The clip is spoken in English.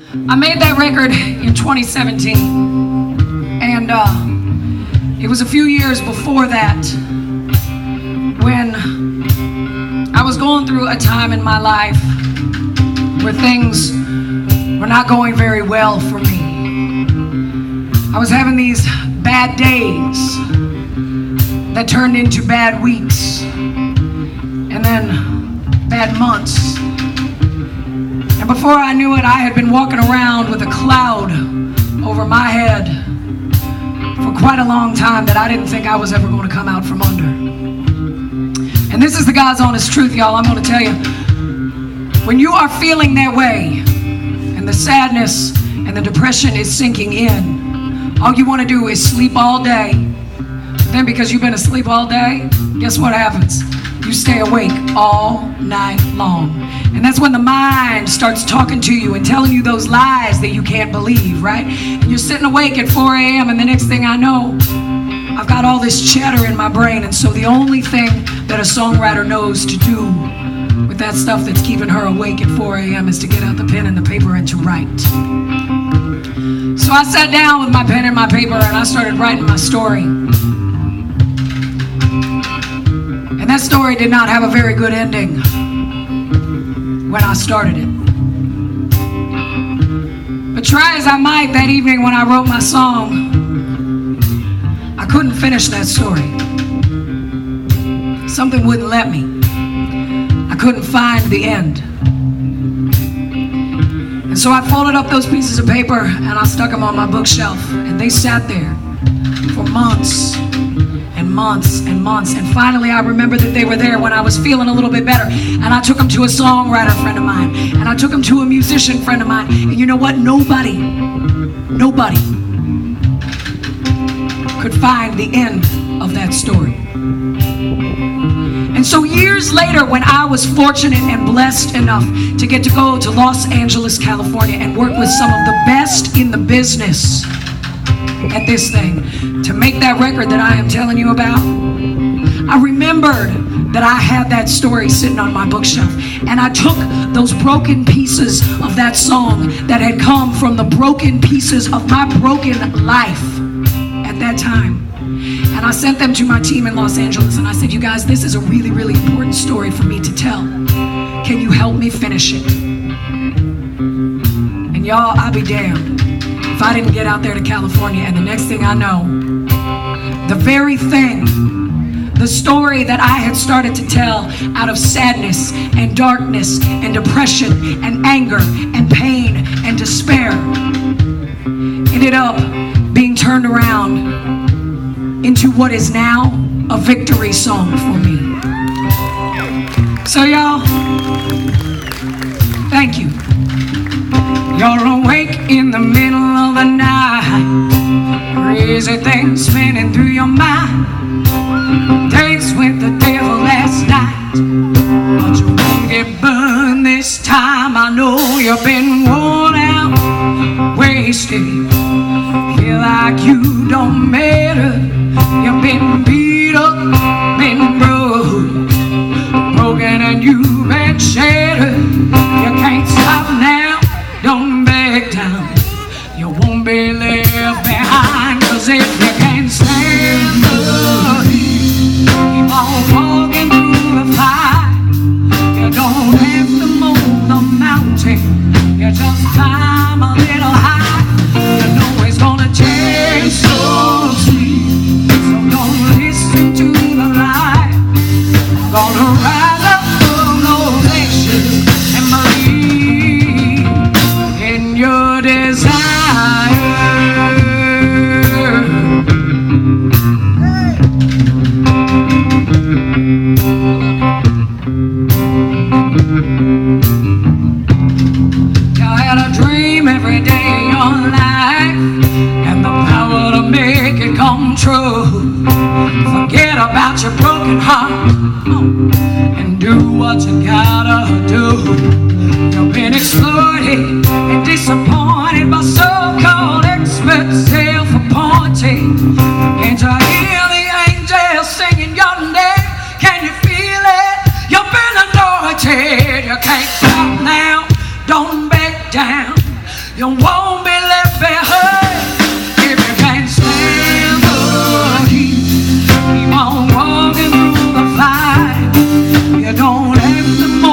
I made that record in 2017, and it was a few years before that when I was going through a time in my life where things were not going very well for me. I was having these bad days that turned into bad weeks and then bad months. And before I knew it, I had been walking around with a cloud over my head for quite a long time that I didn't think I was ever going to come out from under. And this is the God's honest truth, y'all. I'm going to tell you, when you are feeling that way and the sadness and the depression is sinking in, all you want to do is sleep all day. But then because you've been asleep all day, guess what happens? You stay awake all night long. And that's when the mind starts talking to you and telling you those lies that you can't believe, right? And you're sitting awake at 4 a.m. and the next thing I know, I've got all this chatter in my brain. And so the only thing that a songwriter knows to do with that stuff that's keeping her awake at 4 a.m. is to get out the pen and the paper and to write. So I sat down with my pen and my paper and I started writing my story. And that story did not have a very good ending when I started it. But try as I might, that evening when I wrote my song, I couldn't finish that story. Something wouldn't let me. I couldn't find the end. And so I folded up those pieces of paper and I stuck them on my bookshelf, and they sat there for months and months and months. And finally I remembered that they were there when I was feeling a little bit better, and I took them to a songwriter friend of mine, and I took them to a musician friend of mine. And you know what? Nobody could find the end of that story. And so years later, when I was fortunate and blessed enough to get to go to Los Angeles, California and work with some of the best in the business at this thing to make that record that I am telling you about, I remembered that I had that story sitting on my bookshelf, and I took those broken pieces of that song that had come from the broken pieces of my broken life at that time, and I sent them to my team in Los Angeles, and I said, you guys, this is a really, really important story for me to tell. Can you help me finish it? And y'all, I'll be damned if I didn't get out there to California, and the next thing I know, the very thing, the story that I had started to tell out of sadness and darkness and depression and anger and pain and despair, ended up being turned around into what is now a victory song for me. So y'all, thank you. You're awake in the middle of the night, crazy things spinning through your mind, dates with the devil last night, but you won't get burned this time. I know you've been worn out, wasted, feel like you don't matter. You've been beat up, been broken, and you've been shattered. You can't stop now, don't back down. You won't be left behind, 'cause if you can't stand the heat, keep on walking through the fire. You don't have to move the mountain, you just climb a little high. You know it's gonna taste so sweet, so don't listen to the lie. Gonna rise up from those ashes and believe in your desire. You had a dream every day of your life and the power to make it come true. Forget about your broken heart and do what you gotta do. You've been exploited and disappointed by so-called experts, self-appointed. Can't you hear the angels singing your name? Can you feel it? You've been anointed. You can't stop now, don't back down. You won't be left behind if you can't stand the heat. Keep on walking through the fire. You don't have to